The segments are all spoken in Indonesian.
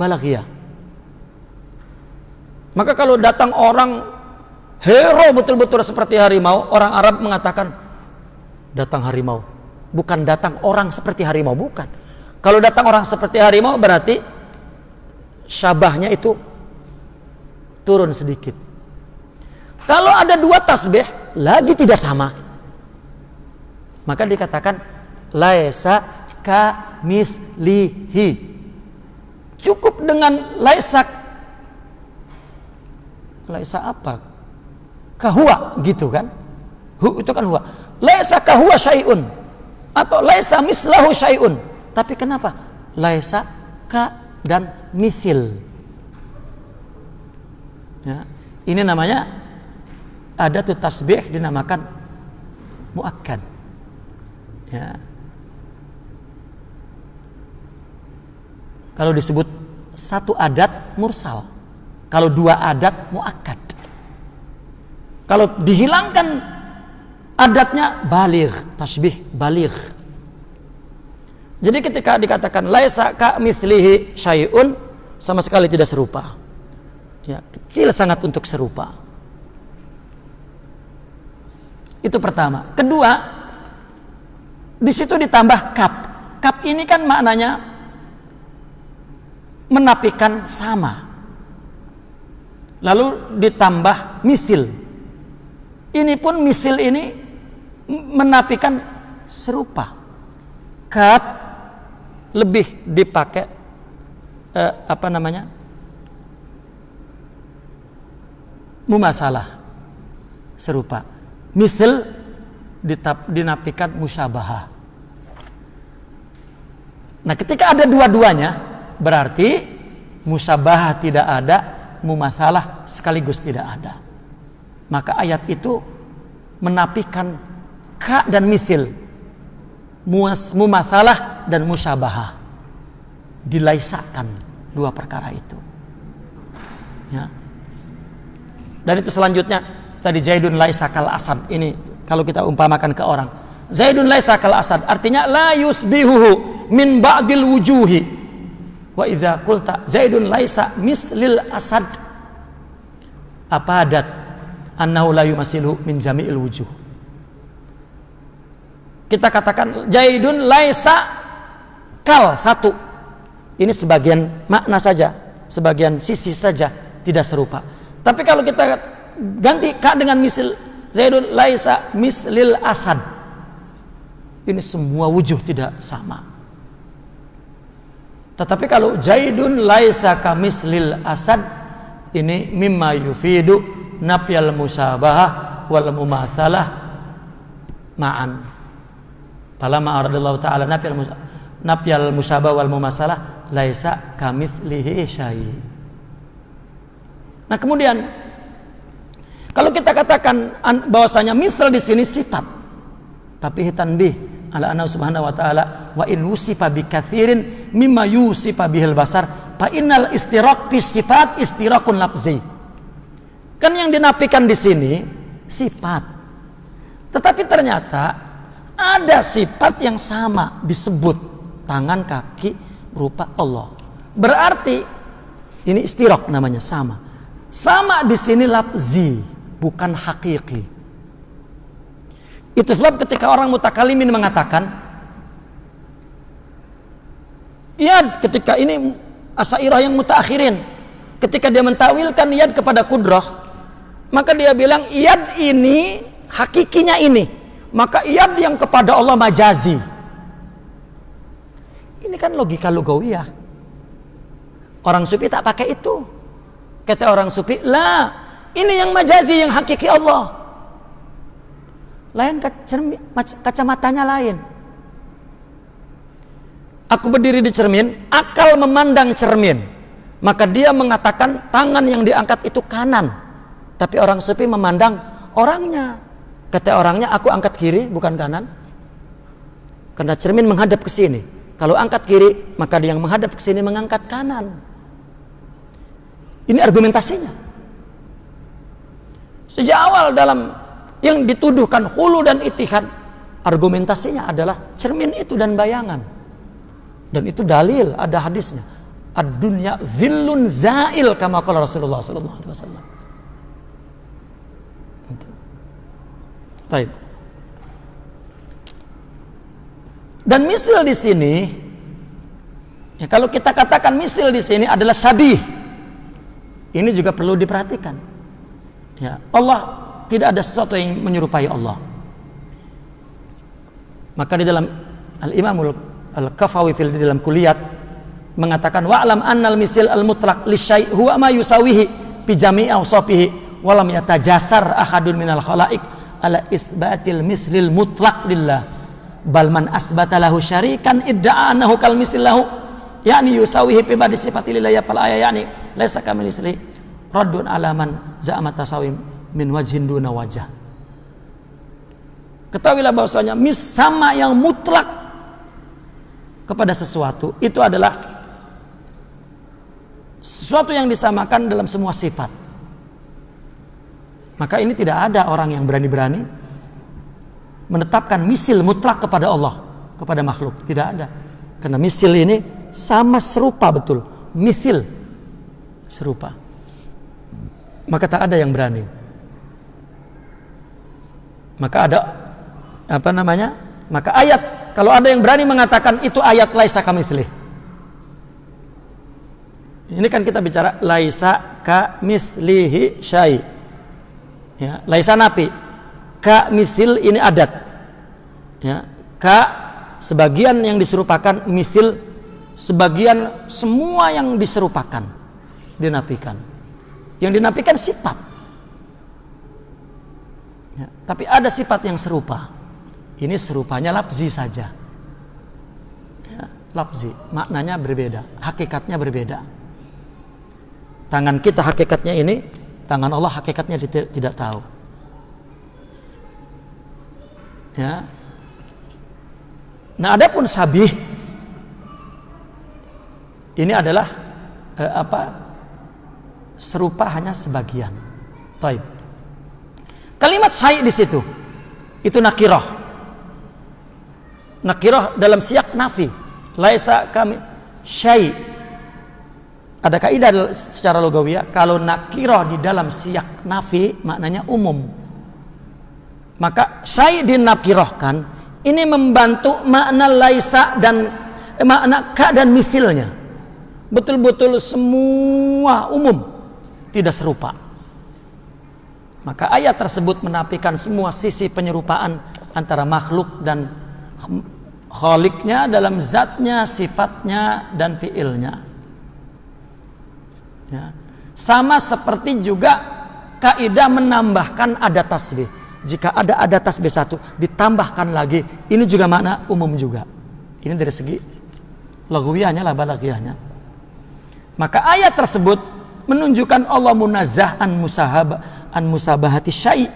balaghiyah. Maka kalau datang orang hero betul-betul seperti harimau, orang Arab mengatakan datang harimau, bukan datang orang seperti harimau, bukan. Kalau datang orang seperti harimau berarti syabahnya itu turun sedikit. Kalau ada dua tasbih lagi tidak sama, maka dikatakan laisa ka mislihi. Cukup dengan laisa apa? Kahua gitu kan? Hu itu kan huwa. Laisa kahua syai'un atau laisa mislahu syai'un. Tapi kenapa? Laisa ka dan misil. Ya, ini namanya adatut tasbih, dinamakan muakkad. Ya. Kalau disebut satu adat mursal, kalau dua adat muakkad. Kalau dihilangkan adatnya baligh, tasbih baligh. Jadi ketika dikatakan laisa ka mislihi syai'un, sama sekali tidak serupa. Ya, kecil sangat untuk serupa. Itu pertama. Kedua, di situ ditambah kaf. Kaf ini kan maknanya menafikan sama. Lalu ditambah misil. Ini pun misil ini menafikan serupa. Kaf lebih dipakai mumasalah, serupa. Misal dinafikan musyabahah. Nah, ketika ada dua-duanya berarti musyabahah tidak ada, mumasalah sekaligus tidak ada. Maka ayat itu menafikan ka dan misil, mumasalah dan musyabahah, dilaisakan dua perkara itu. Ya. Dan itu selanjutnya tadi Zaidun laisa kal asad. Ini kalau kita umpamakan ke orang, Zaidun laisa kal asad artinya la yusbihuhu min ba'dil wujuhi. Wa idza qulta Zaidun laisa mislil asad, apadat annahu la yumasilu min jami'il wujuh. Kita katakan Zaidun laisa kal satu. Ini sebagian makna saja, sebagian sisi saja, tidak serupa. Tapi kalau kita ganti ka dengan misil, Zaidun laisa mislil asad, ini semua wujuh tidak sama. Tetapi kalau Zaidun laisa ka mislil asad, ini mimma yufidu nafyal musabahah wal mumatsalah ma'an. Falamma aradallahu ta'ala nafyal musabah wal mumatsalah laisa kamitslihi syai'. Nah, kemudian kalau kita katakan bahwasanya misal di sini sifat, tapi tanbih ala anna subhanahu wa ta'ala wa in wusifa bi katsirin mimma yusifa bihil basar fa innal istiraq fi sifat istiraqun lafzi. Kan yang dinafikan di sini sifat. Tetapi ternyata ada sifat yang sama disebut, tangan, kaki berupa Allah. Berarti ini istiraq namanya, sama. Sama di sini lafzi, bukan hakiki. Itu sebab ketika orang mutakalimin mengatakan yad, ketika ini Asy'ariyah yang mutaakhirin, ketika dia mentawilkan yad kepada kudrah, maka dia bilang yad ini hakikinya ini, maka yad yang kepada Allah majazi. Ini kan logika lugawiyah. Orang sufi tak pakai itu. Kata orang sufi, lah, ini yang majazi, yang hakiki Allah. Lain kacamatanya lain. Aku berdiri di cermin, akal memandang cermin, maka dia mengatakan tangan yang diangkat itu kanan. Tapi orang sufi memandang orangnya. Kata orangnya, aku angkat kiri bukan kanan, karena cermin menghadap ke sini. Kalau angkat kiri, maka dia yang menghadap ke sini mengangkat kanan. Ini argumentasinya. Sejak awal dalam yang dituduhkan hulu dan itihad, argumentasinya adalah cermin itu dan bayangan. Dan itu dalil, ada hadisnya. ad-dunya dhillun zail kama qala Rasulullah sallallahu alaihi wasallam. Baik. Dan misil di sini, ya, kalau kita katakan misil di sini adalah syabih, ini juga perlu diperhatikan. Ya, Allah tidak ada sesuatu yang menyerupai Allah. Maka di dalam Al-Imam Al-Kafawi di dalam Kulliyat mengatakan wa'lam annal misil al-mutlaq lisyai' huwa ma yusawihi bi jami'i awsafihi wa lam yatajasar ahadun minal khalaiq ala isbatil mislil mutlaq lillah bal man asbata lahu syarikan idda'a annahu kal misil lahu yakni yusawihi bi ba'di sifati lillahi fal aya yakni laisa kamitslihi raddun ala man za'ama tasawim min wajhin duna wajah. Ketahuilah bahwasanya sama yang mutlak kepada sesuatu itu adalah sesuatu yang disamakan dalam semua sifat. Maka ini tidak ada orang yang berani-berani menetapkan misil mutlak kepada Allah, kepada makhluk. Tidak ada. Karena misil ini sama serupa betul. Misil serupa. Maka tak ada yang berani. Maka ada maka ayat, kalau ada yang berani mengatakan itu ayat laisa kamitslihi. Ini kan kita bicara laisa kamitslihi syai'. Ya, laisa nafi, ka misil ini adat. Ya, ka sebagian yang diserupakan, misil sebagian semua yang diserupakan dinafikan. Yang dinafikan sifat. Ya, tapi ada sifat yang serupa. Ini serupanya lafzi saja. Ya, lafzi, maknanya berbeda, hakikatnya berbeda. Tangan kita hakikatnya ini, tangan Allah hakikatnya tidak tahu. Ya. Nah, adapun sabih ini adalah serupa hanya sebagian. Taib. Kalimat syai' di situ itu nakirah. Nakirah dalam siyak nafi. Laisa kami syai'. Ada kaidah secara lugawiyah, kalau nakirah di dalam siyak nafi maknanya umum. Maka syai' dinakirahkan, ini membantu makna laisa dan makna ka dan misilnya. Betul-betul semua umum, tidak serupa. Maka ayat tersebut menafikan semua sisi penyerupaan antara makhluk dan khaliknya dalam zatnya, sifatnya dan fiilnya. Ya. Sama seperti juga kaidah menambahkan ada tasbih. Jika ada tasbih satu ditambahkan lagi, ini juga makna umum juga. Ini dari segi lagwiyahnya, balaghiyahnya. Maka ayat tersebut menunjukkan Allah munazzah an musabahati syai'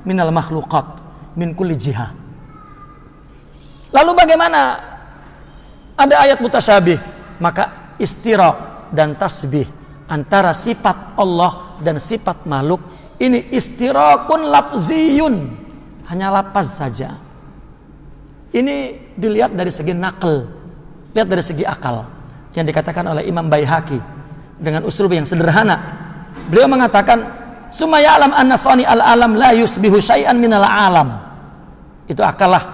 minal makhluqat min kulli jihah. Lalu bagaimana ada ayat mutasyabih? Maka istiraq dan tasbih antara sifat Allah dan sifat makhluk ini istiraqun lafziyun, hanya lafaz saja. Ini dilihat dari segi nakal, lihat dari segi akal yang dikatakan oleh Imam Baihaqi dengan uslub yang sederhana. Beliau mengatakan summa ya'lam anna sani al-alam la yusbihu syai'an minal alam. Itu akalah,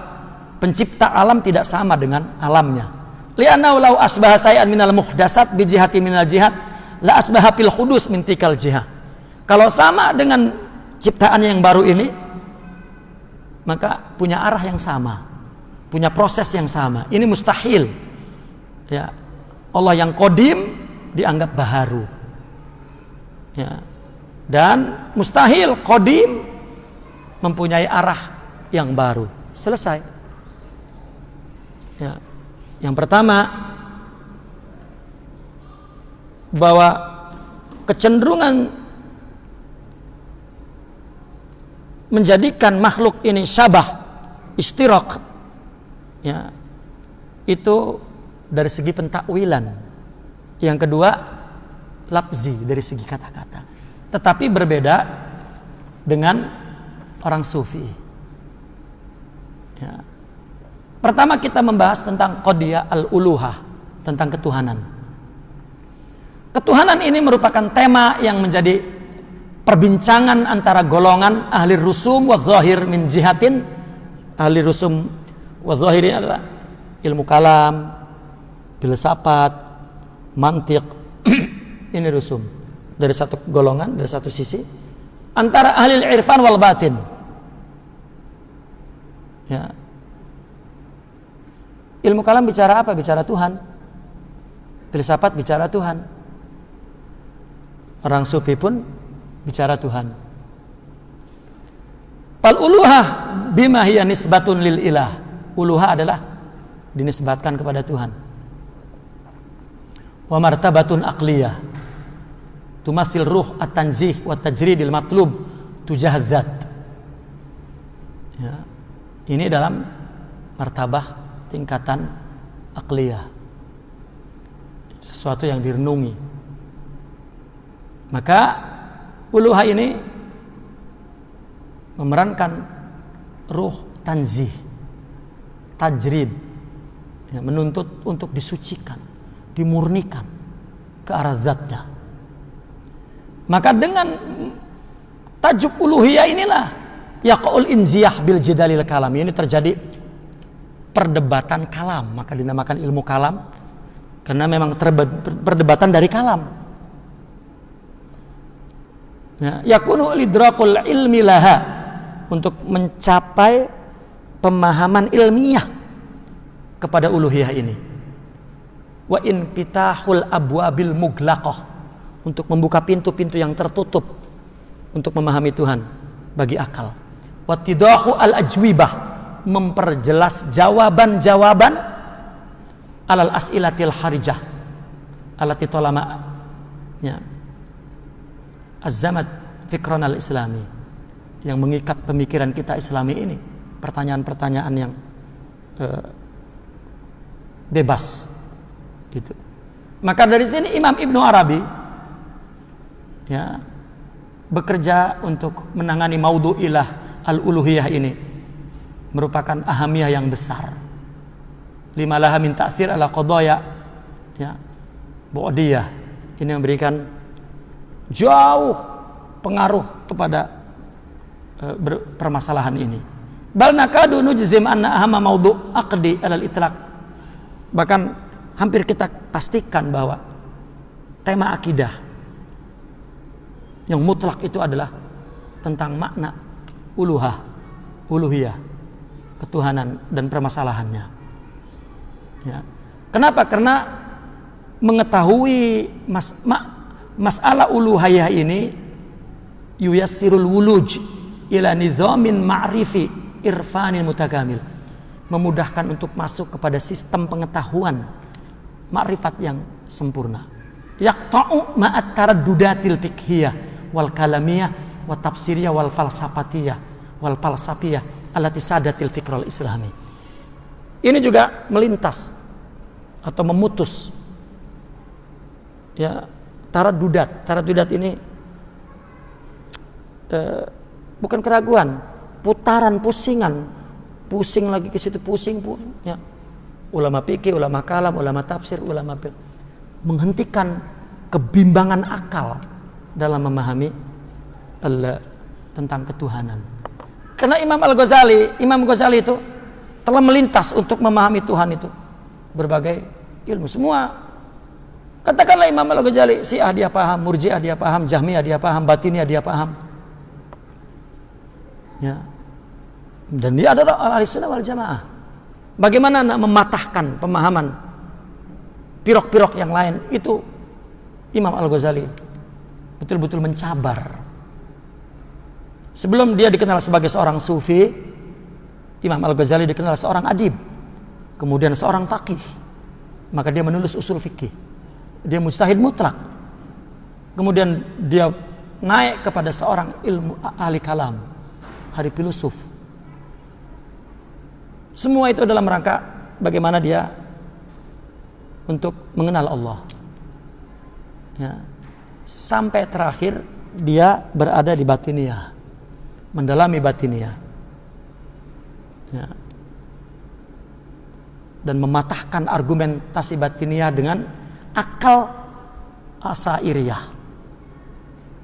pencipta alam tidak sama dengan alamnya. Li'annahu law asbaha syai'an minal muhdasat bi jihati minal jihad la asbaha fil khudus min tikal jihah. Kalau sama dengan ciptaan yang baru ini, maka punya arah yang sama, punya proses yang sama. Ini mustahil. Ya. Allah yang qadim dianggap baharu. Ya. Dan mustahil qadim mempunyai arah yang baru. Selesai. Ya. Yang pertama, bahwa kecenderungan menjadikan makhluk ini syabah, istiraq, ya, itu dari segi pentakwilan. Yang kedua, lafzi, dari segi kata-kata. Tetapi berbeda dengan orang sufi. Ya. Pertama kita membahas tentang qadiyah al-uluhah, tentang ketuhanan. Ketuhanan ini merupakan tema yang menjadi perbincangan antara golongan ahli rusum wa zahir min jihatin. Ahli rusum wa zahir ini adalah ilmu kalam, filsafat, mantiq. Ini rusum dari satu golongan, dari satu sisi. Antara ahli irfan wal batin. Ya. Ilmu kalam bicara apa? Bicara Tuhan. Filsafat bicara Tuhan. Orang sufi pun bicara Tuhan. Fal uluhah bima hiya nisbatun lil ilah. Uluhah adalah dinisbatkan kepada Tuhan. Wa martabatun aqliyah tumasil ruh at-tanzih wa tajridil matlub tujah dzat. Ya. Ini dalam martabah tingkatan aqliyah. Sesuatu yang direnungi. Maka uluhah ini memerankan ruh tanzih, tajrid, ya, menuntut untuk disucikan, dimurnikan ke arah zatnya. Maka dengan tajuk uluhiyah inilah yaqul inziyah bil jidalil kalam. Ini terjadi perdebatan kalam, maka dinamakan ilmu kalam karena memang perdebatan dari kalam. Yakunu lidrakul ilmi laha, untuk mencapai pemahaman ilmiah kepada uluhiyah ini. Wa in pitahul abwabil muglaqah, untuk membuka pintu-pintu yang tertutup untuk memahami Tuhan bagi akal. Wa tidahu al ajwibah, memperjelas jawaban-jawaban alal as'ilatil harijah allati talama ya azzamat fikran al-islami, yang mengikat pemikiran kita Islami ini, pertanyaan-pertanyaan yang bebas gitu. Maka dari sini Imam Ibnu Arabi ya bekerja untuk menangani maudhu ilah al-uluhiyah ini, merupakan ahamiyah yang besar. Lima laha min ta'thir ala qadaya ya bu'diyah, ini memberikan jauh pengaruh kepada permasalahan ini. Bal nakadu nujzim anna ahama maudhu aqdi alal itlaq, bahkan hampir kita pastikan bahwa tema akidah yang mutlak itu adalah tentang makna uluhiyah, ketuhanan dan permasalahannya ya. Kenapa? Karena mengetahui masalah uluhiyah ini yuyassirul wuluj ila nizamin ma'rifi irfanin mutakamil, memudahkan untuk masuk kepada sistem pengetahuan ma'rifat yang sempurna. Yaqta'u ma'at taraddudatil fiqhiyah wal kalamiyah wa tafsiriyah wal falsafatiyah wal falsafiyah allati sadatil fikrul islami. Ini juga melintas atau memutus ya Taradudat ini bukan keraguan, putaran, pusingan, pusing lagi ke situ, pusing ya. Ulama fikih, ulama kalam, ulama tafsir, ulama menghentikan kebimbangan akal dalam memahami Allah tentang ketuhanan. Karena Imam Ghazali itu telah melintas untuk memahami Tuhan itu berbagai ilmu semua. Katakanlah Imam Al-Ghazali, Syiah dia paham, Murji'ah dia paham, Jahmiyah dia paham, Batiniyah dia paham. Ya. Dan dia adalah Ahlussunnah wal Jamaah. Bagaimana nak mematahkan pemahaman pirok-pirok yang lain, itu Imam Al-Ghazali betul-betul mencabar. Sebelum dia dikenal sebagai seorang sufi, Imam Al-Ghazali dikenal seorang adib, kemudian seorang faqih. Maka dia menulis usul fikih. Dia mujtahid mutlak. Kemudian dia naik kepada seorang ilmu ahli kalam, ahli filosof. Semua itu dalam rangka bagaimana dia untuk mengenal Allah ya. Sampai terakhir dia berada di batiniyah, mendalami batiniyah ya. Dan mematahkan argumentasi batiniyah dengan akal Asairiyah.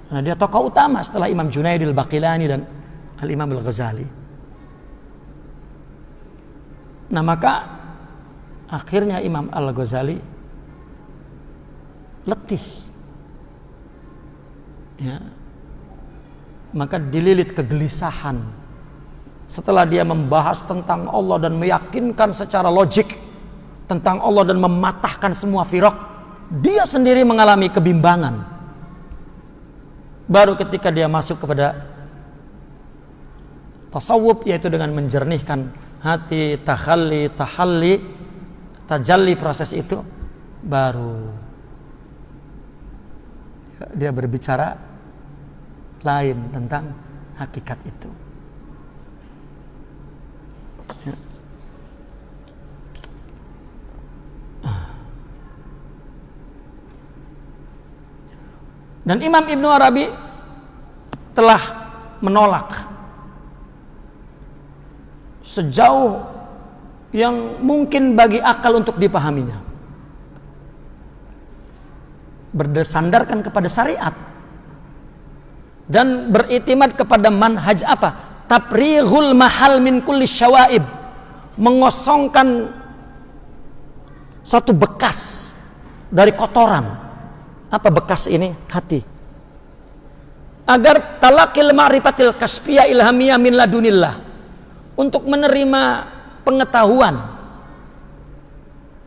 Nah, dia tokoh utama setelah Imam Junaid al-Baqilani dan Al-Imam Al-Ghazali. Nah, maka akhirnya Imam Al-Ghazali letih. Ya. Maka dililit kegelisahan setelah dia membahas tentang Allah dan meyakinkan secara logik tentang Allah dan mematahkan semua firaq, dia sendiri mengalami kebimbangan. Baru ketika dia masuk kepada tasawuf, yaitu dengan menjernihkan hati, tahalli, tajalli, proses itu, baru dia berbicara lain tentang hakikat itu. Ya. Dan Imam Ibnu Arabi telah menolak sejauh yang mungkin bagi akal untuk dipahaminya, bersandarkan kepada syariat dan beritimad kepada manhaj apa? Taprighul mahal min kulli syawaib, mengosongkan satu bekas dari kotoran. Apa bekas ini? Hati. Agar talaqil ma'rifatil kasfiyah ilhamiyah min ladunillah, untuk menerima pengetahuan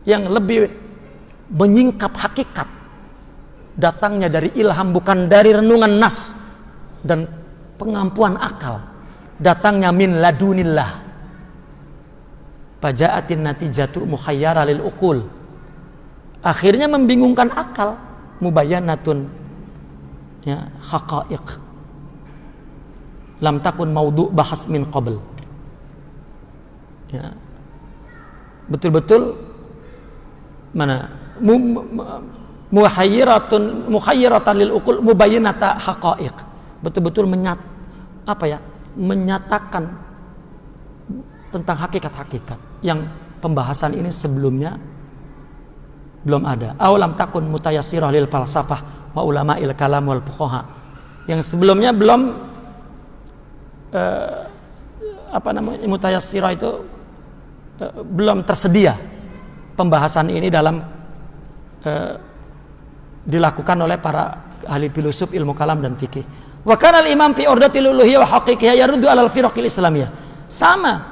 yang lebih menyingkap hakikat, datangnya dari ilham, bukan dari renungan nas dan pengampuan akal, datangnya min ladunillah. Faja'atin natijatu mukhayyara lil uqul, akhirnya membingungkan akal, mubayyanatun ya haqa'iq lam takun maudu bahas min qabl. Ya. Betul-betul mana mukhayyiratan lil uqul mubayyinata haqa'iq, betul-betul menyatakan tentang hakikat-hakikat yang pembahasan ini sebelumnya belum ada. Awalam takun mutayassirah lil falsafah wa ulama'il kalam wal fuqaha, yang sebelumnya belum mutayassirah itu belum tersedia pembahasan ini dalam dilakukan oleh para ahli filosof, ilmu kalam dan fikih. Wa kana al-imam fi urdatil uluhiyah wa haqiqiyah yaruddu 'alal firaqil islamiyah. Sama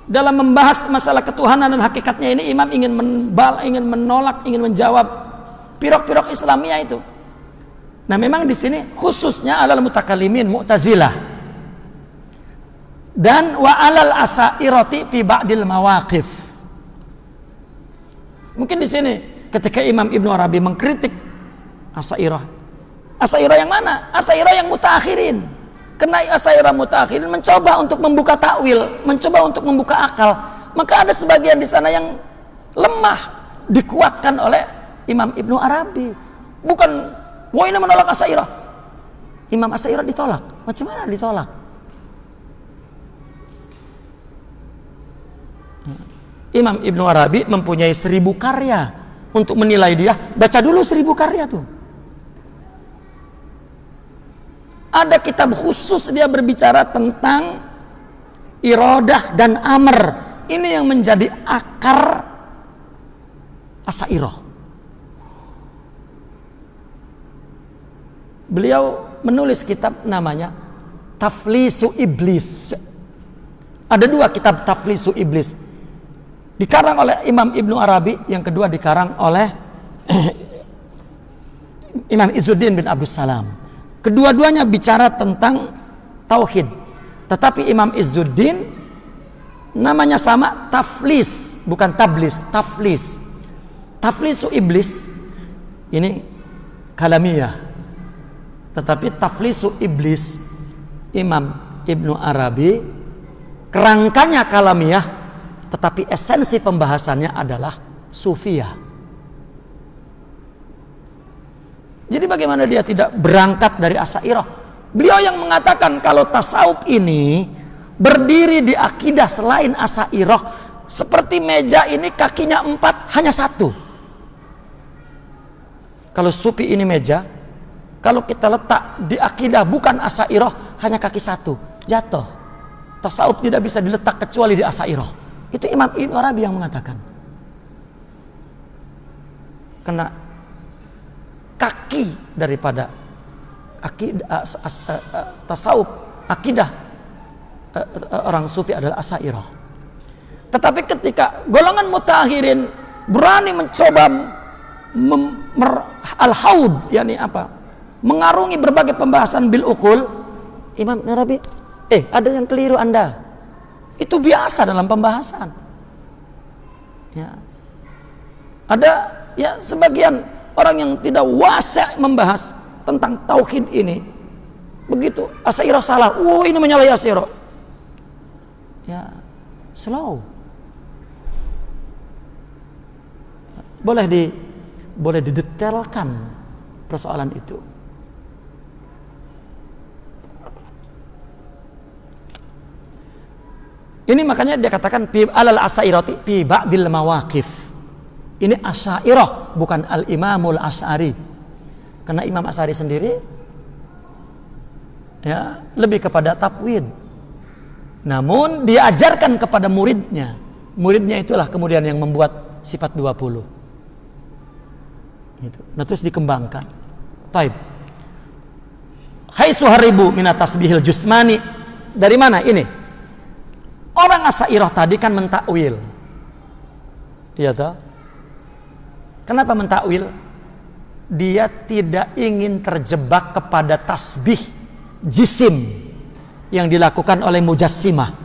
dalam membahas masalah ketuhanan dan hakikatnya ini, imam ingin menolak, ingin menjawab firaq-firaq Islamiyah itu. Nah, memang di sini khususnya alal mutakallimin Mu'tazilah dan wa alal asairati fi ba'dil mawaqif. Mungkin di sini ketika Imam Ibnu Arabi mengkritik Asairah yang mana? Asairah yang mutaakhirin. Karena Asairah mutaakhirin mencoba untuk membuka takwil, mencoba untuk membuka akal. Maka ada sebagian di sana yang lemah dikuatkan oleh Imam Ibnu Arabi. Bukan, wah ini menolak Asairah. Imam Asairah ditolak. Macam mana ditolak? Imam Ibnu Arabi mempunyai 1000 karya untuk menilai dia. Baca dulu 1000 karya tuh. Ada kitab khusus dia berbicara tentang iradah dan amr. Ini yang menjadi akar Asairah. Beliau menulis kitab namanya Taflisu Iblis. Ada 2 kitab Taflisu Iblis. Dikarang oleh Imam Ibnu Arabi, yang kedua dikarang oleh Imam Izzuddin bin Abdus Salam. Kedua-duanya bicara tentang tauhid. Tetapi Imam Izzuddin namanya sama, Taflis, bukan Tablis, Taflis. Taflisu Iblis ini kalamiyah. Tetapi Taflisu Iblis Imam Ibnu Arabi kerangkanya kalamiyah, tetapi esensi pembahasannya adalah sufiyah. Jadi bagaimana dia tidak berangkat dari Asairah? Beliau yang mengatakan kalau tasawuf ini berdiri di akidah selain Asairah, seperti meja ini kakinya 4 hanya 1. Kalau sufi ini meja, kalau kita letak di akidah bukan Asy'ariyah, hanya kaki satu, jatuh. Tasawuf tidak bisa diletak kecuali di Asy'ariyah. Itu Imam Ibnu Arabi yang mengatakan. Karena kaki daripada tasawuf, akidah orang sufi adalah Asy'ariyah. Tetapi ketika golongan mutaakhirin berani mencoba al-haud, yakni apa? Mengarungi berbagai pembahasan bil ukul, Imam Arabi, ada yang keliru Anda. Itu biasa dalam pembahasan. Ya. Ada ya sebagian orang yang tidak wasa membahas tentang tauhid ini. Begitu Asy'ariyah salah, ini menyalahi Asy'ariyah. Ya, slow. Boleh didetailkan persoalan itu. Ini makanya dia katakan alal Asy'ariyati fi ba'dil mawaqif. Ini Asy'ariyah, bukan al-Imamul Asy'ari. Karena Imam Asy'ari sendiri ya lebih kepada tafwid. Namun diajarkan kepada muridnya. Muridnya itulah kemudian yang membuat sifat 20. Gitu. Nah, terus dikembangkan. Taib. Haitsu haribu minat tasbihil jusmani. Dari mana ini? Orang Asy'ariyah tadi kan mentakwil. Iya toh? Kenapa mentakwil? Dia tidak ingin terjebak kepada tasbih jisim yang dilakukan oleh mujassimah.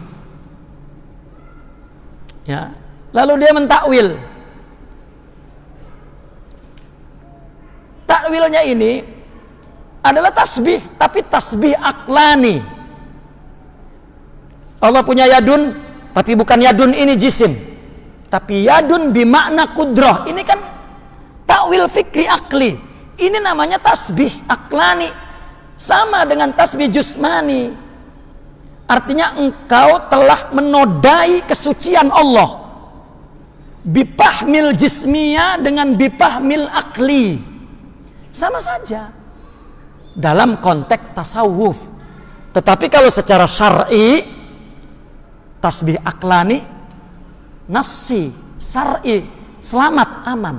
Ya. Lalu dia mentakwil. Takwilnya ini adalah tasbih, tapi tasbih aklani. Allah punya yadun, tapi bukan yadun ini jisim, tapi yadun bimakna kudrah. Ini kan takwil fikri akli. Ini namanya tasbih aklani, sama dengan tasbih jusmani. Artinya engkau telah menodai kesucian Allah. Bipahmil jismiyah dengan bipahmil akli, sama saja dalam konteks tasawuf. Tetapi kalau secara syar'i, tasbih aklani, nasi, syar'i, selamat, aman.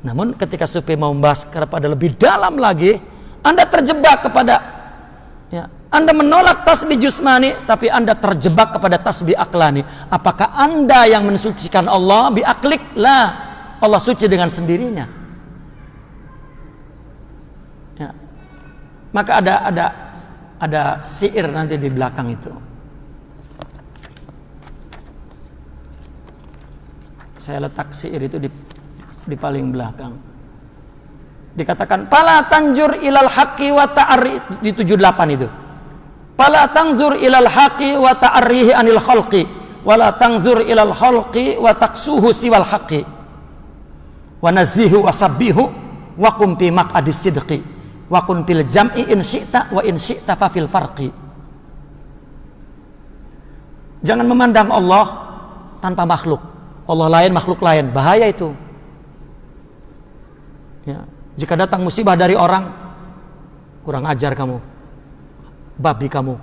Namun ketika sufi mau membahas kepada lebih dalam lagi, Anda terjebak kepada Anda menolak tasbih jusmani, tapi Anda terjebak kepada tasbih aklani. Apakah Anda yang mensucikan Allah biaklik? La, Allah suci dengan sendirinya. Ya. Maka ada syair nanti di belakang itu. Saya letak syair itu di paling belakang. Dikatakan pala tanjur ilal haqqi wa ta'arri, di 78 itu. Pala tanzur ilal haqqi wa ta'arrihi anil khalqi wa la tanzur ilal khalqi wa taksuhu siwal haqqi wa nazihu wa sabbihu wa kum fi maq'adis sidqi wa kun fil jam'i in syi'ta wa in syi'ta fa fil farqi. Jangan memandang Allah tanpa makhluk. Allah lain, makhluk lain. Bahaya itu. Ya. Jika datang musibah dari orang, kurang ajar kamu, babi kamu.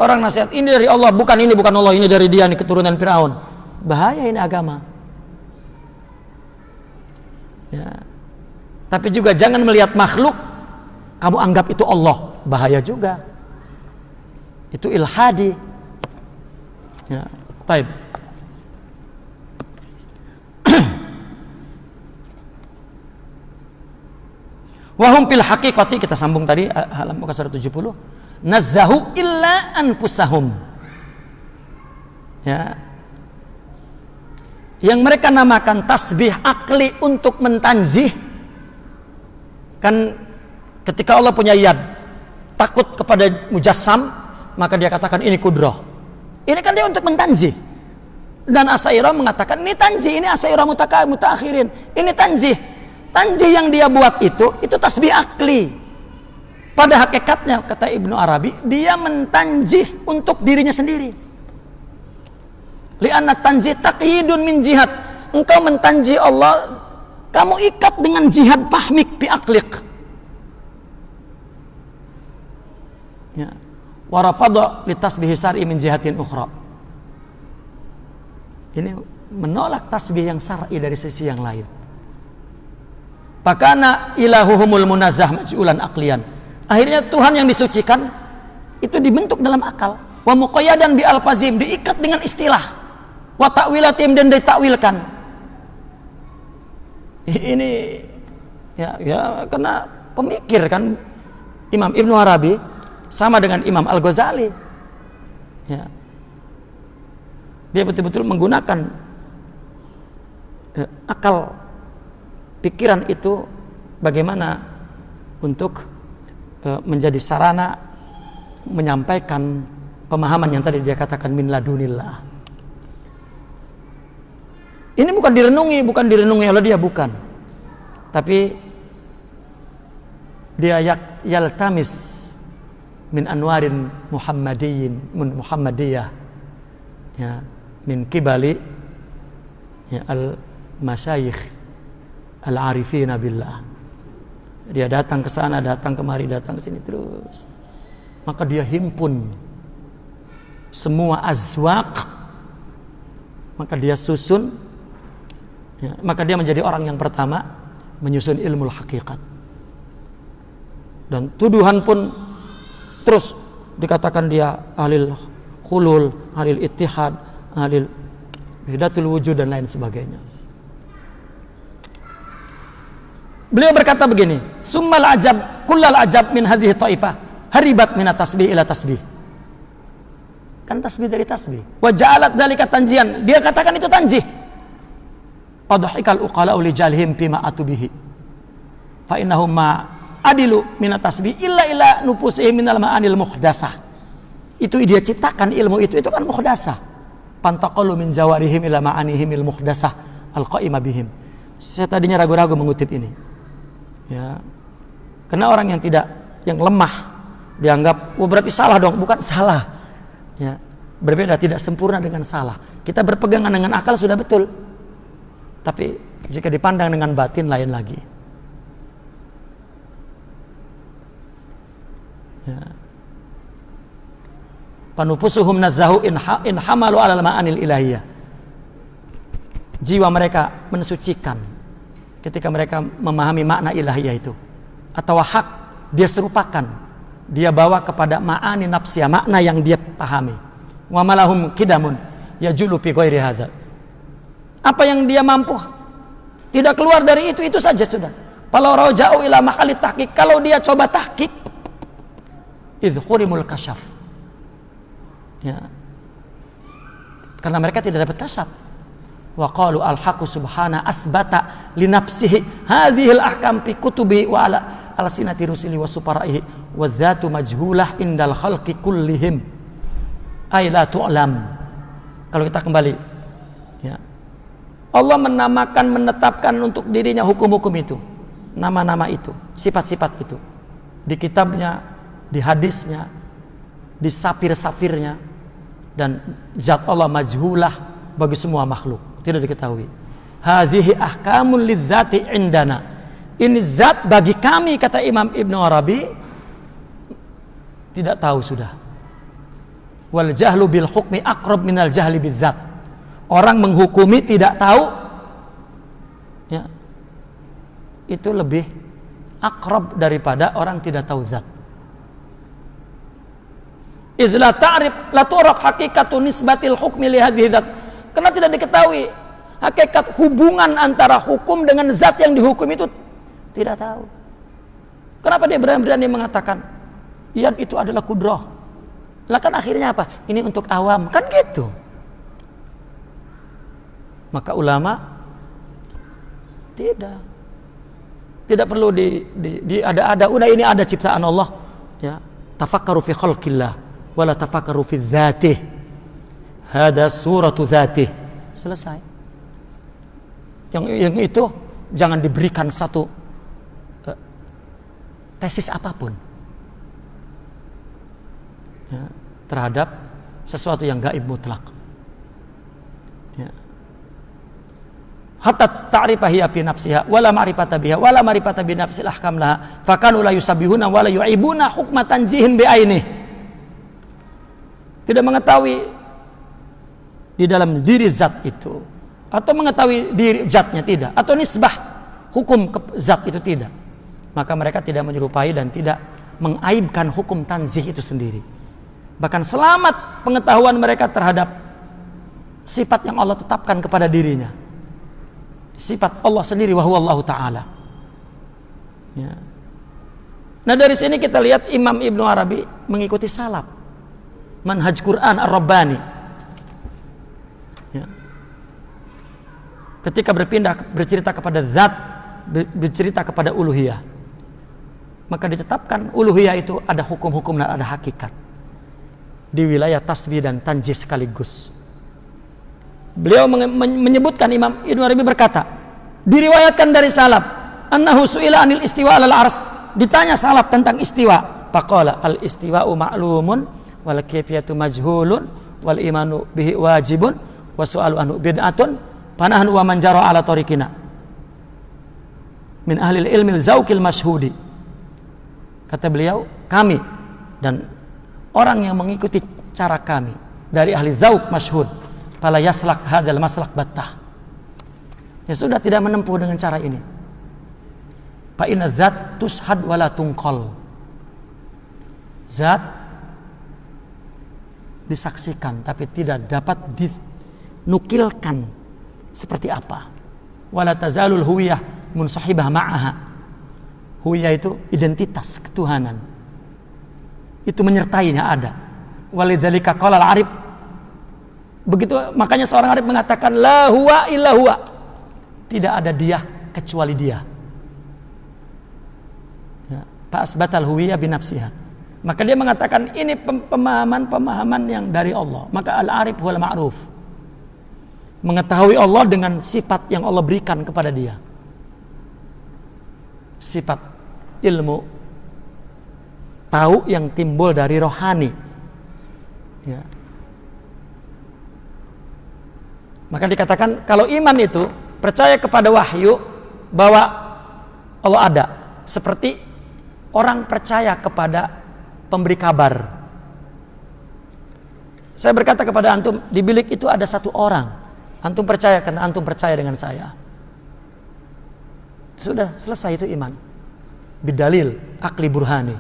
Orang nasihat, ini dari Allah, bukan ini, bukan Allah, ini dari dia, nih keturunan Firaun. Bahaya ini agama. Ya. Tapi juga jangan melihat makhluk, kamu anggap itu Allah. Bahaya juga. Itu ilhadi. Ya. Taib. Wahum fil haqiqati, kita sambung tadi halaman muka 170. Nazzahu illa anfusahum. Ya. Yang mereka namakan tasbih akli untuk mentanzih. Kan ketika Allah punya yad, takut kepada mujassam, maka dia katakan ini kudrah. Ini kan dia untuk mentanzih. Dan Asy'ariyah mengatakan ini tanzih, ini Asy'ariyah mutaakhirin. Ini tanzih. Tanzih yang dia buat itu tasbih akli. Pada hakikatnya, kata Ibnu Arabi, dia mentanzih untuk dirinya sendiri. Li'anna tanzih taqyidun min jihad. Engkau mentanzih Allah kamu ikat dengan jihad fahmik bi aqliq. Ya. Wa rafadha litasbih syar'i min jihatin ukhra. Ini menolak tasbih yang syar'i dari sisi yang lain. Pakana ilahuhumul munazzah maj'ulan aqlian. Akhirnya Tuhan yang disucikan itu dibentuk dalam akal. Wa muqayyadan bi alfazim, diikat dengan istilah. Wa ta'wilatim, dan ditakwilkan. Ini ya karena pemikir kan, Imam Ibnu Arabi sama dengan Imam Al-Ghazali. Ya. Dia betul-betul menggunakan akal pikiran itu bagaimana untuk menjadi sarana menyampaikan pemahaman yang tadi dia katakan min ladunillah. Ini bukan direnungi oleh dia, bukan. Tapi dia yaltamis min anwarin Muhammadiyah, ya, min kibali ya, al masyayikh al arifina billah. Dia datang ke sana, datang kemari, datang ke sini terus. Maka dia himpun semua azwaq, maka dia susun, ya, maka dia menjadi orang yang pertama menyusun ilmu hakikat. Dan tuduhan pun terus dikatakan dia ahlil khulul, ahlil ittihad, ahlil wahdatul wujud dan lain sebagainya. Beliau berkata begini, summal ajab kullal ajab min hadhihi ta'ifah haribat min tasbih ila tasbih. Kan tasbih dari tasbih. Wa ja'alat dzalika tanjian. Dia katakan itu tanjih. Qadhikal uqala li jalhim bima atubihi. Fa innahum ma adilu min tasbih illa nufusihim minal ma'anil muhdasah. Itu dia ciptakan ilmu itu kan muhdasah. Pantaqalu min jawarihim ila ma'anihimil muhdasah alqaimah bihim. Saya tadinya ragu-ragu mengutip ini. Ya. Karena orang yang lemah dianggap, oh berarti salah dong, bukan salah. Ya. Berbeda, tidak sempurna dengan salah. Kita berpegangan dengan akal sudah betul. Tapi jika dipandang dengan batin lain lagi. Ya. Panufusuhum nazzahu in hamalu alal ma'anil ilahiyah. Jiwa mereka mensucikan ketika mereka memahami makna ilahiyah itu, atau hak dia serupakan, dia bawa kepada ma'ani nafsiyah, makna yang dia pahami. Wa malahum kidamun yajulu fi ghairi hadza. Apa yang dia mampu tidak keluar dari itu saja sudah. Kalau raja'u ila mahalli tahqiq, kalau dia coba tahqiq idh khurimul kasyaf. Ya. Karena mereka tidak dapat kasyaf. Wa qalu al-haqqu subhana asbata li nafsihi hadhil ahkam fi kutubi wa ala alsinati rusuli wa suparaihi wa dzatu majhulah indal khalqi kullihim ay la tu'lam. Kalau kita kembali, ya, Allah menetapkan untuk dirinya hukum-hukum itu, nama-nama itu, sifat-sifat itu di kitabnya, di hadisnya, di safir-safirnya, dan zat Allah majhulah bagi semua makhluk, tidak diketahui. Hadhihi ahkamul lidzati indana. Ini zat bagi kami, kata Imam Ibnu Arabi, tidak tahu sudah. Wal jahlu bil hukmi aqrab minal jahli bidzat. Orang menghukumi tidak tahu, ya, itu lebih akrab daripada orang tidak tahu zat. Idz la ta'rif la tu'raf haqiqatu nisbatil hukmi li hadhihi dzat. Karena tidak diketahui hakikat hubungan antara hukum dengan zat yang dihukum itu, tidak tahu. Kenapa dia berani mengatakan yad itu adalah kudrah? Lah kan akhirnya apa? Ini untuk awam, kan gitu. Maka ulama tidak perlu ada udah ini ada ciptaan Allah, ya. Tafakkaru fi khalqillah wala tafakkaru fi dzatih. Hada suratu dzatih. Selesai. Yang itu jangan diberikan satu tesis apapun, ya, terhadap sesuatu yang gaib mutlak. Ya. hatta ta'rifa hiya fi nafsiha wala ma'rifata biha wala ma'rifata bi nafsil ahkam laha fakanu la yusabbihuna wala yu'ibuna hukma tanzihin bi ainih. Tidak mengetahui di dalam diri zat itu, atau mengetahui diri zatnya tidak, atau nisbah hukum ke zat itu tidak, maka mereka tidak menyerupai dan tidak mengaibkan hukum tanzih itu sendiri. Bahkan selamat pengetahuan mereka terhadap sifat yang Allah tetapkan kepada dirinya, sifat Allah sendiri, wa huwallahu ta'ala. Ya. Nah, dari sini kita lihat Imam Ibnu Arabi mengikuti salaf, manhaj Quran ar-Rabbani. Ya. Ketika bercerita kepada zat, bercerita kepada uluhiyah, maka ditetapkan uluhiyah itu ada hukum-hukum dan ada hakikat di wilayah tasbih dan tanjih sekaligus. Beliau menyebutkan, Imam Ibnu Arabi berkata, diriwayatkan dari salaf, annahu su'ila anil istiwa alal ars, ditanya salaf tentang istiwa, faqala al istiwa'u ma'lumun wal kayfiyatu majhulun wal imanu bihi wajibun wa su'alu anhu bid'atun panahnu wa man jara ala tariqina min ahli ilmi zauqil mashhudi. Kata beliau, kami dan orang yang mengikuti cara kami dari ahli zauq masyhud, fala yaslak hadzal maslak battah, ya sudah tidak menempuh dengan cara ini. Fa inna zat tushad wala tunqal, zat disaksikan tapi tidak dapat dinukilkan seperti apa. Wala tazalul huwiyah munsahibah ma'aha, huwiyah itu identitas ketuhanan, itu menyertainya, ada. Walidzalika qala al-arif, begitu makanya seorang arif mengatakan la huwa illa huwa, tidak ada dia kecuali dia. Ya, fa asbatal huwiyah bi nafsiha, maka dia mengatakan ini pemahaman yang dari Allah. Maka al-arif huwal ma'ruf, mengetahui Allah dengan sifat yang Allah berikan kepada dia, sifat ilmu tahu yang timbul dari rohani. Ya. Maka dikatakan kalau iman itu percaya kepada wahyu bahwa Allah ada, seperti orang percaya kepada pemberi kabar. Saya berkata kepada antum, di bilik itu ada satu orang, antum percaya karena antum percaya dengan saya. Sudah selesai, itu iman. Bidalil, akli burhani,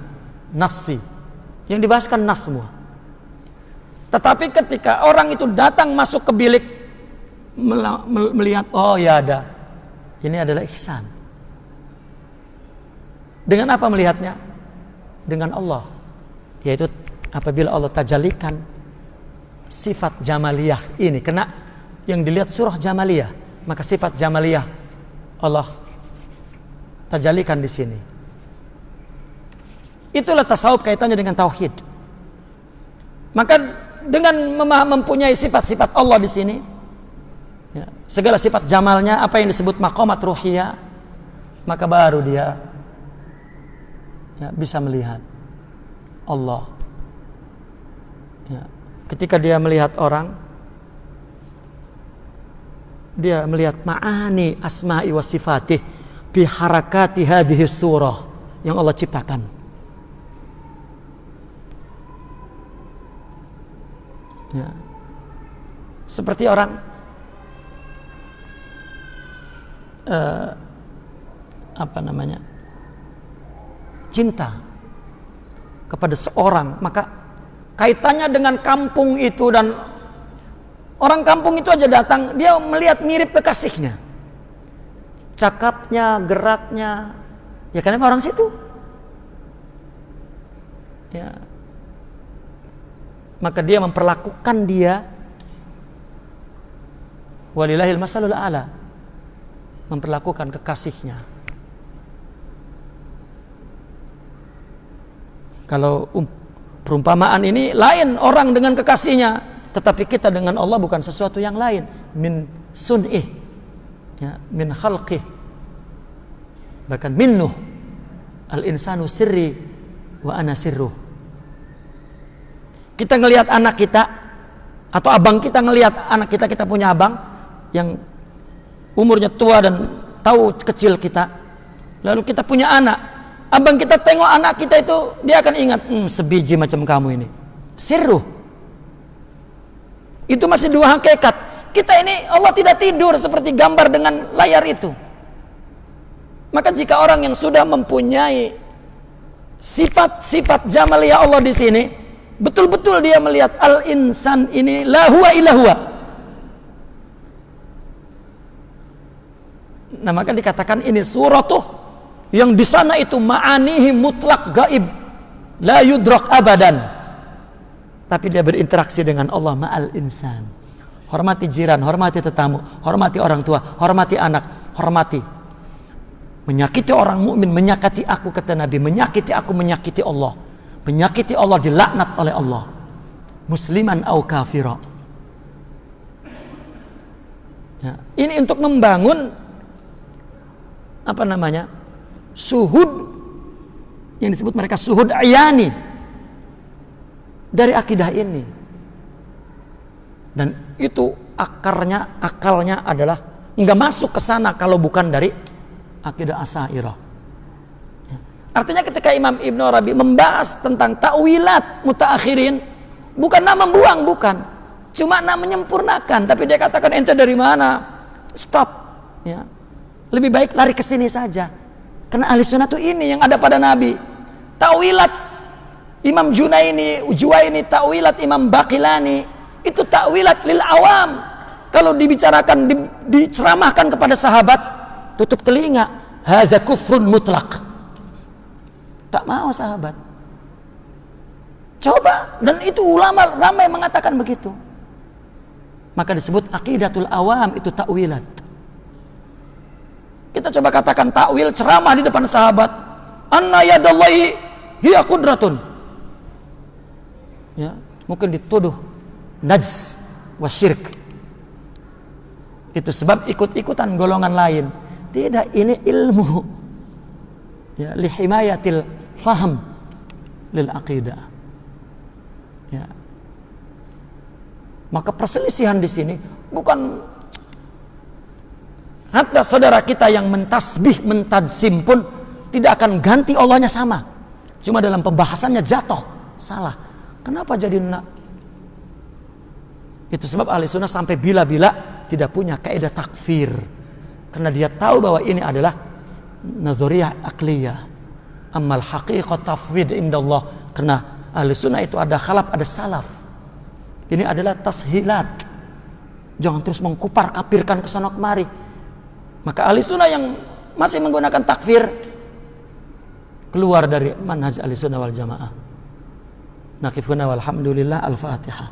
nasi, yang dibahaskan nas semua. Tetapi ketika orang itu datang masuk ke bilik, melihat, oh ya ada, ini adalah ihsan. Dengan apa melihatnya? Dengan Allah, yaitu apabila Allah tajalikan sifat jamaliyah ini, kena yang dilihat surah jamaliyah, maka sifat jamaliyah Allah tajalikan di sini. Itulah tasawuf, kaitannya dengan tauhid. Maka dengan mempunyai sifat-sifat Allah di sini, ya, segala sifat jamalnya, apa yang disebut maqamat ruhiyah, maka baru dia ya, bisa melihat Allah. Ya, ketika dia melihat orang, dia melihat ma'ani asma'i wa sifatih bi harakati hadhihi surah yang Allah ciptakan. Ya. Seperti orang cinta kepada seorang, maka kaitannya dengan kampung itu, dan orang kampung itu aja datang, dia melihat mirip kekasihnya, cakapnya, geraknya, ya karena orang situ. Ya. Maka dia memperlakukan dia, walillahil masalul a'la, memperlakukan kekasihnya. Kalau perumpamaan ini lain orang dengan kekasihnya, tetapi kita dengan Allah bukan sesuatu yang lain. Min sun'ih, ya, min khalqih, bahkan minnuh, al insanu sirri wa ana sirruh. Kita ngelihat anak kita, atau abang kita ngelihat anak kita, kita punya abang yang umurnya tua dan tahu kecil kita, lalu kita punya anak, abang kita tengok anak kita itu, dia akan ingat, sebiji macam kamu ini. Sirruh. Itu masih dua hakikat. Kita ini Allah tidak tidur seperti gambar dengan layar itu. Maka jika orang yang sudah mempunyai sifat-sifat jamaliyah Allah di sini, betul-betul dia melihat al-insan ini la huwa illa huwa. Nah, maka dikatakan ini suratuh yang di sana itu ma'anihi mutlak gaib, la yudrak abadan. Tapi dia berinteraksi dengan Allah ma'al insan. Hormati jiran, hormati tetamu, hormati orang tua, hormati anak, hormati. Menyakiti orang mukmin, menyakiti aku, kata Nabi, menyakiti aku, menyakiti Allah. Menyakiti Allah, dilaknat oleh Allah. Musliman au kafira. Ya, ini untuk membangun suhud, yang disebut mereka suhud ayani dari akidah ini. Dan itu akalnya adalah nggak masuk ke sana kalau bukan dari akidah Asy'ariyah. Artinya ketika Imam Ibnu Arabi membahas tentang ta'wilat mutaakhirin, bukan membuang, bukan, cuma menyempurnakan. Tapi dia katakan, ente dari mana? Stop. Ya. Lebih baik lari ke sini saja. Karena ahli sunnah itu ini yang ada pada Nabi. Ta'wilat Imam Juwaini, ta'wilat Imam Baqilani, itu ta'wilat lil awam. Kalau dibicarakan, diceramahkan kepada sahabat, tutup telinga. Hadza kufrun mutlak. Tak mau sahabat. Coba, dan itu ulama ramai mengatakan begitu. Maka disebut aqidatul awam, itu ta'wilat. Kita coba katakan takwil, ceramah di depan sahabat. Anna yadallahi hiya qudratun. Ya, mungkin dituduh najs wa syirk. Itu sebab ikut-ikutan golongan lain. Tidak, ini ilmu. Ya, li himayatil faham lil aqidah. Ya. Maka perselisihan di sini bukan hatta saudara kita yang mentasbih, mentadsim pun tidak akan ganti Allahnya sama. Cuma dalam pembahasannya jatuh salah. Kenapa jadi Itu sebab ahli sunnah sampai bila-bila tidak punya kaidah takfir, karena dia tahu bahwa ini adalah nazariyah akliyah. Amal haqiqat tafwid indallah, karena ahli sunnah itu ada khalaf, ada salaf. Ini adalah tashilat. Jangan terus mengkupar kafirkan ke sana kemari. Maka ahli sunnah yang masih menggunakan takfir keluar dari manhaj ahli sunnah wal jamaah. Naqifuna walhamdulillah, al-Fatihah.